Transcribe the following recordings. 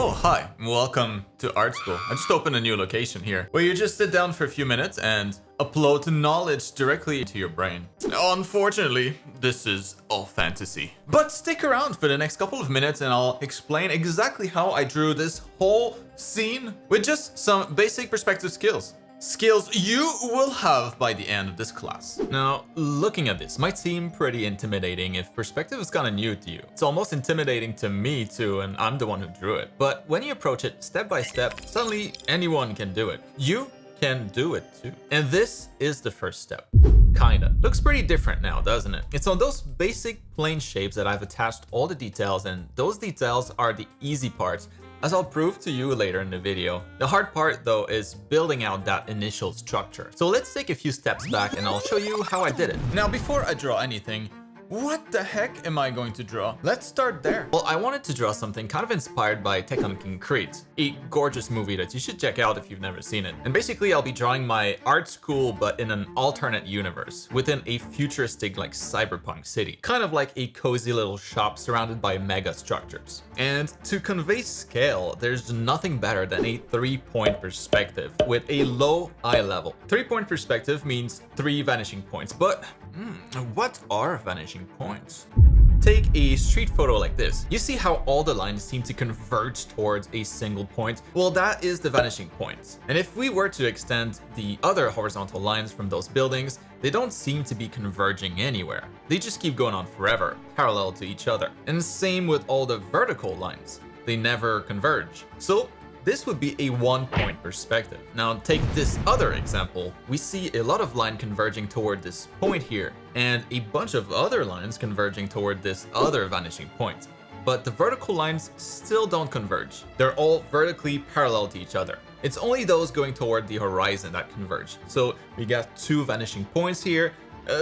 Oh, hi. Welcome to art school. I just opened a new location here where you just sit down for a few minutes and upload knowledge directly to your brain. Unfortunately, this is all fantasy. But stick around for the next couple of minutes and I'll explain exactly how I drew this whole scene with just some basic perspective skills. Skills you will have by the end of this class. Now, looking at this might seem pretty intimidating if perspective is kind of new to you. It's almost intimidating to me too, and I'm the one who drew it. But when you approach it step by step, suddenly anyone can do it. You can do it too. And this is the first step. Kinda. Looks pretty different now, doesn't it? It's on those basic plane shapes that I've attached all the details, and those details are the easy parts, as I'll prove to you later in the video. The hard part though is building out that initial structure. So let's take a few steps back and I'll show you how I did it. Now before I draw anything, what the heck am I going to draw? Let's start there. Well, I wanted to draw something kind of inspired by Tekken Crete, a gorgeous movie that you should check out if you've never seen it. And basically I'll be drawing my art school but in an alternate universe within a futuristic like cyberpunk city. Kind of like a cozy little shop surrounded by mega structures. And to convey scale, there's nothing better than a 3-point perspective with a low eye level. 3-point perspective means 3 vanishing points, but what are vanishing points? Take a street photo like this. You see how all the lines seem to converge towards a single point? Well, that is the vanishing point. And if we were to extend the other horizontal lines from those buildings, they don't seem to be converging anywhere. They just keep going on forever, parallel to each other. And same with all the vertical lines. They never converge. So this would be a 1-point perspective. Now take this other example. We see a lot of line converging toward this point here and a bunch of other lines converging toward this other vanishing point. But the vertical lines still don't converge. They're all vertically parallel to each other. It's only those going toward the horizon that converge. So we got 2 vanishing points here.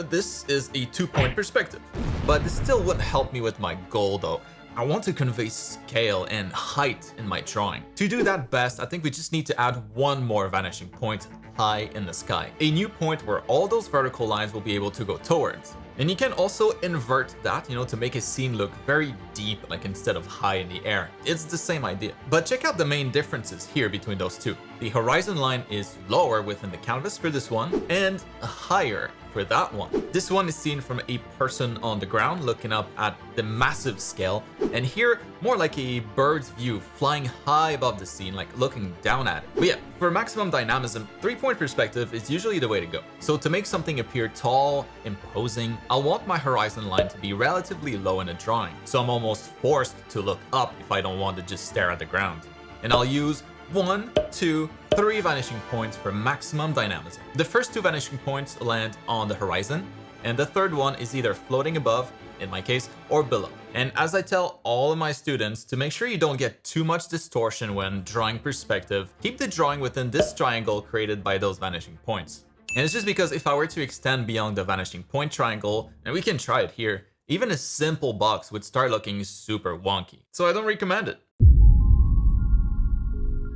This is a 2-point perspective. But this still wouldn't help me with my goal though. I want to convey scale and height in my drawing. To do that best, I think we just need to add one more vanishing point high in the sky. A new point where all those vertical lines will be able to go towards. And you can also invert that, to make a scene look very deep, like instead of high in the air. It's the same idea. But check out the main differences here between those two. The horizon line is lower within the canvas for this one and higher for that one. This one is seen from a person on the ground looking up at the massive scale, and here more like a bird's view flying high above the scene, like looking down at it. But yeah, for maximum dynamism, 3-point perspective is usually the way to go. So to make something appear tall, imposing, I'll want my horizon line to be relatively low in a drawing, so I'm almost forced to look up if I don't want to just stare at the ground. And I'll use 1, 2, 3 vanishing points for maximum dynamism. The first 2 vanishing points land on the horizon, and the third one is either floating above, in my case, or below. And as I tell all of my students, to make sure you don't get too much distortion when drawing perspective, keep the drawing within this triangle created by those vanishing points. And it's just because if I were to extend beyond the vanishing point triangle, and we can try it here, even a simple box would start looking super wonky. So I don't recommend it.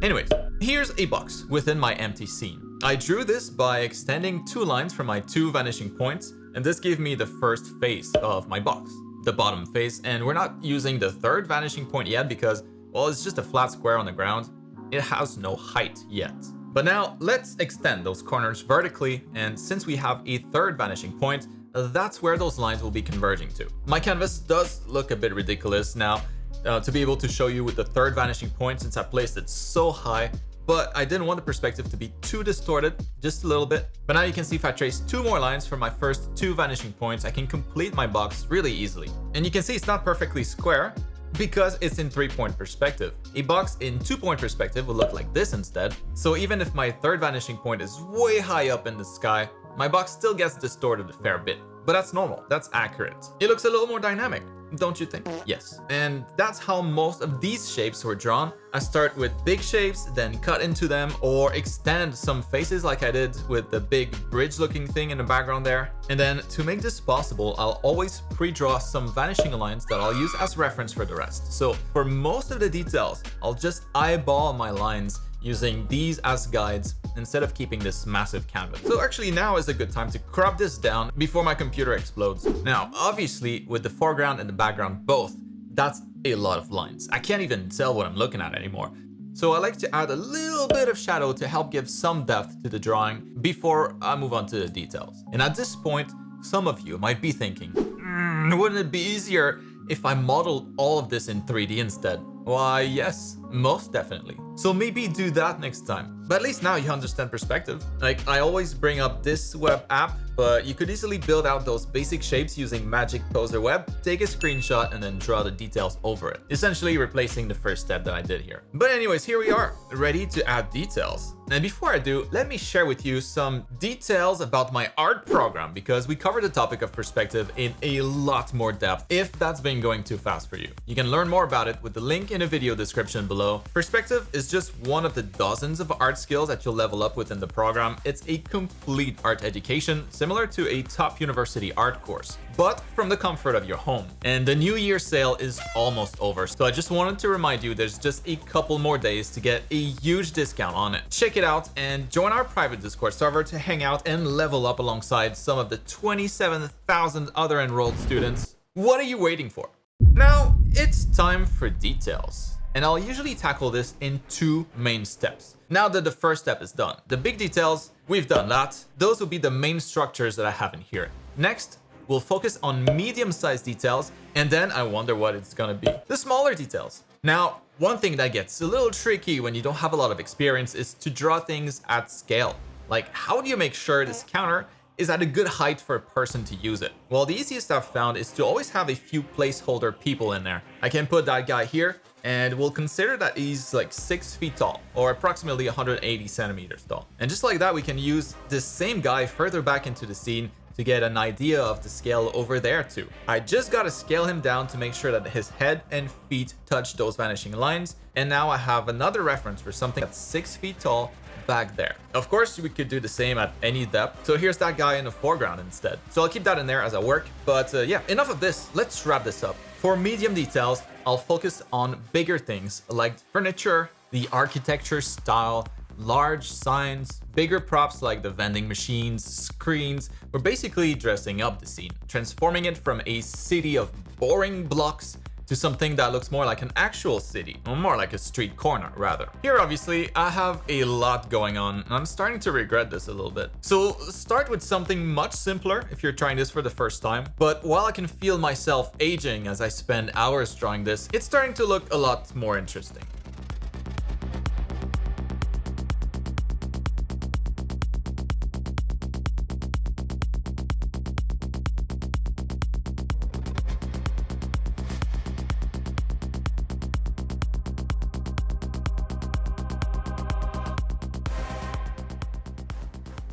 Anyways, here's a box within my empty scene. I drew this by extending 2 lines from my 2 vanishing points, and this gave me the first face of my box, the bottom face, and we're not using the 3rd vanishing point yet because, well, it's just a flat square on the ground. It has no height yet. But now let's extend those corners vertically, and since we have a 3rd vanishing point, that's where those lines will be converging to. My canvas does look a bit ridiculous now, to be able to show you with the 3rd vanishing point since I placed it so high, but I didn't want the perspective to be too distorted, just a little bit. But now you can see if I trace 2 more lines from my first 2 vanishing points, I can complete my box really easily. And you can see it's not perfectly square because it's in 3-point perspective. A box in 2-point perspective will look like this instead. So even if my 3rd vanishing point is way high up in the sky, my box still gets distorted a fair bit. But that's normal, that's accurate. It looks a little more dynamic, don't you think? Yes. And that's how most of these shapes were drawn. I start with big shapes, then cut into them, or extend some faces like I did with the big bridge looking thing in the background there. And then to make this possible, I'll always pre-draw some vanishing lines that I'll use as reference for the rest. So for most of the details, I'll just eyeball my lines using these as guides instead of keeping this massive canvas. So actually now is a good time to crop this down before my computer explodes. Now, obviously with the foreground and the background both, that's a lot of lines. I can't even tell what I'm looking at anymore. So I like to add a little bit of shadow to help give some depth to the drawing before I move on to the details. And at this point, some of you might be thinking, wouldn't it be easier if I modeled all of this in 3D instead? Why, yes, most definitely. So maybe do that next time. But at least now you understand perspective. Like, I always bring up this web app, but you could easily build out those basic shapes using Magic Poser Web, take a screenshot, and then draw the details over it, essentially replacing the first step that I did here. But anyways, here we are, ready to add details. And before I do, let me share with you some details about my art program, because we covered the topic of perspective in a lot more depth if that's been going too fast for you. You can learn more about it with the link in the video description below. Perspective is just one of the dozens of art skills that you'll level up within the program. It's a complete art education, similar to a top university art course, but from the comfort of your home. And the New Year sale is almost over, so I just wanted to remind you there's just a couple more days to get a huge discount on it. Check it out and join our private Discord server to hang out and level up alongside some of the 27,000 other enrolled students. What are you waiting for? Now, it's time for details. And I'll usually tackle this in two main steps. Now that the first step is done, the big details, we've done that. Those will be the main structures that I have in here. Next, we'll focus on medium-sized details, and then I wonder what it's gonna be. The smaller details. Now, one thing that gets a little tricky when you don't have a lot of experience is to draw things at scale. Like, how do you make sure this counter is at a good height for a person to use it? Well, the easiest I've found is to always have a few placeholder people in there. I can put that guy here, and we'll consider that he's like 6 feet tall, or approximately 180 centimeters tall. And just like that, we can use this same guy further back into the scene to get an idea of the scale over there too. I just gotta scale him down to make sure that his head and feet touch those vanishing lines, and now I have another reference for something that's 6 feet tall back there. Of course, we could do the same at any depth, so here's that guy in the foreground instead. So I'll keep that in there as I work, but yeah, enough of this. Let's wrap this up. For medium details, I'll focus on bigger things like furniture, the architecture style, large signs, bigger props like the vending machines, screens. We're basically dressing up the scene, transforming it from a city of boring blocks to something that looks more like an actual city, or more like a street corner rather. Here obviously I have a lot going on and I'm starting to regret this a little bit. So start with something much simpler if you're trying this for the first time, but while I can feel myself aging as I spend hours drawing this, it's starting to look a lot more interesting.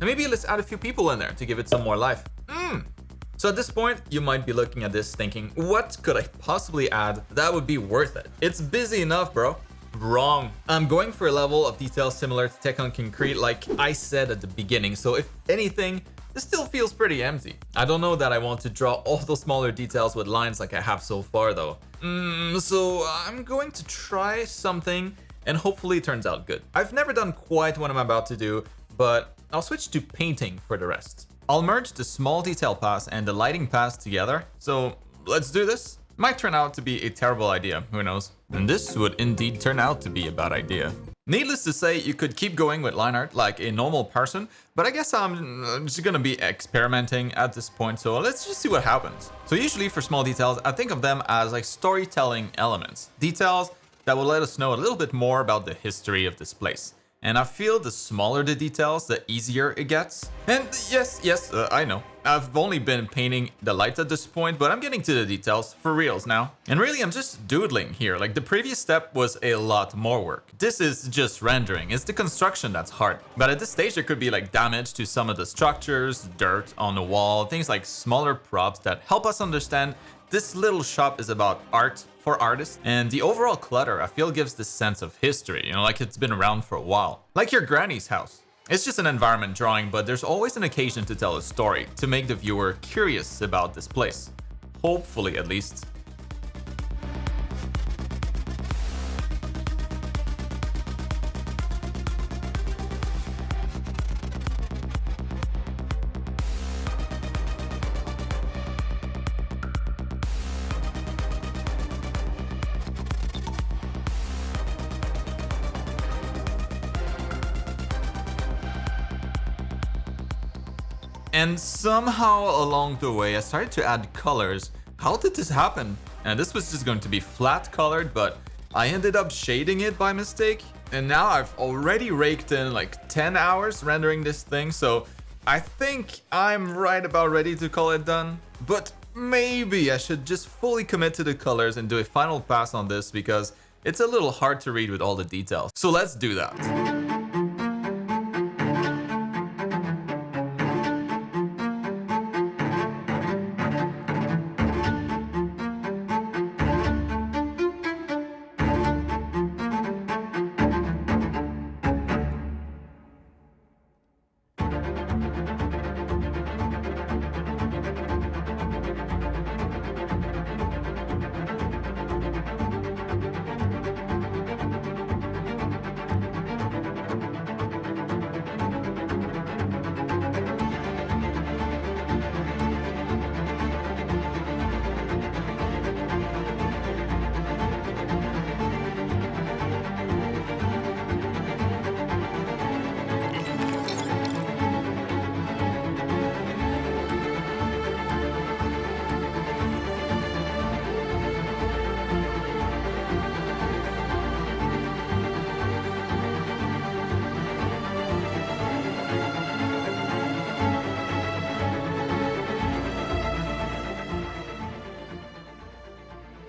And maybe let's add a few people in there to give it some more life. So at this point, you might be looking at this thinking, what could I possibly add that would be worth it? It's busy enough, bro. Wrong. I'm going for a level of detail similar to Tech on Concrete like I said at the beginning, so if anything, this still feels pretty empty. I don't know that I want to draw all those smaller details with lines like I have so far though. So I'm going to try something and hopefully it turns out good. I've never done quite what I'm about to do, but I'll switch to painting for the rest. I'll merge the small detail pass and the lighting pass together. So let's do this. Might turn out to be a terrible idea, who knows? And this would indeed turn out to be a bad idea. Needless to say, you could keep going with line art like a normal person, but I guess I'm just gonna be experimenting at this point, so let's just see what happens. So usually for small details, I think of them as like storytelling elements. Details that will let us know a little bit more about the history of this place. And I feel the smaller the details, the easier it gets. And yes, I know. I've only been painting the lights at this point, but I'm getting to the details for reals now. And really, I'm just doodling here. Like the previous step was a lot more work. This is just rendering. It's the construction that's hard. But at this stage, there could be like damage to some of the structures, dirt on the wall, things like smaller props that help us understand this little shop is about art for artists, and the overall clutter I feel gives this sense of history, you know, like it's been around for a while. Like your granny's house. It's just an environment drawing, but there's always an occasion to tell a story, to make the viewer curious about this place. Hopefully, at least. And somehow along the way, I started to add colors. How did this happen? And this was just going to be flat colored, but I ended up shading it by mistake. And now I've already raked in like 10 hours rendering this thing, so I think I'm right about ready to call it done. But maybe I should just fully commit to the colors and do a final pass on this because it's a little hard to read with all the details. So let's do that.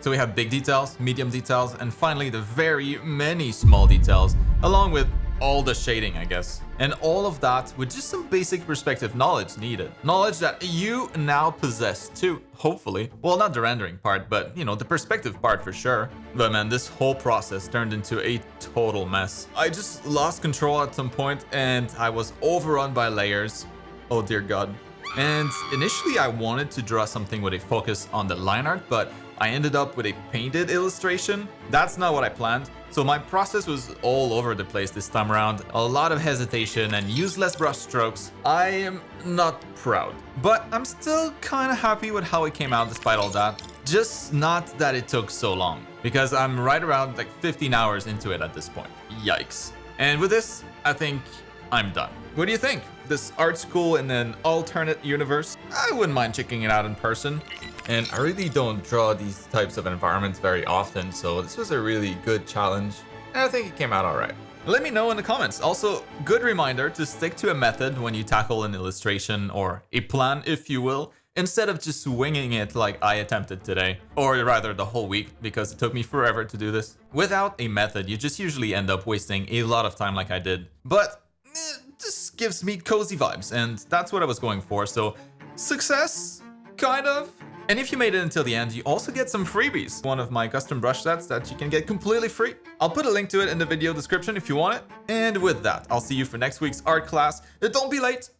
So we have big details, medium details, and finally the very many small details, along with all the shading, I guess. And all of that with just some basic perspective knowledge needed. Knowledge that you now possess too, hopefully. Well, not the rendering part, but you know, the perspective part for sure. But man, this whole process turned into a total mess. I just lost control at some point and I was overrun by layers. Oh dear God. And initially I wanted to draw something with a focus on the line art, but I ended up with a painted illustration. That's not what I planned. So my process was all over the place this time around. A lot of hesitation and useless brush strokes. I am not proud, but I'm still kind of happy with how it came out despite all that. Just not that it took so long, because I'm right around like 15 hours into it at this point. Yikes. And with this, I think I'm done. What do you think? This art school in an alternate universe? I wouldn't mind checking it out in person. And I really don't draw these types of environments very often, so this was a really good challenge, and I think it came out alright. Let me know in the comments. Also, good reminder to stick to a method when you tackle an illustration, or a plan if you will, instead of just winging it like I attempted today. Or rather the whole week, because it took me forever to do this. Without a method, you just usually end up wasting a lot of time like I did. But this gives me cozy vibes, and that's what I was going for, so success? Kind of. And if you made it until the end, you also get some freebies. One of my custom brush sets that you can get completely free. I'll put a link to it in the video description if you want it. And with that, I'll see you for next week's art class. Don't be late.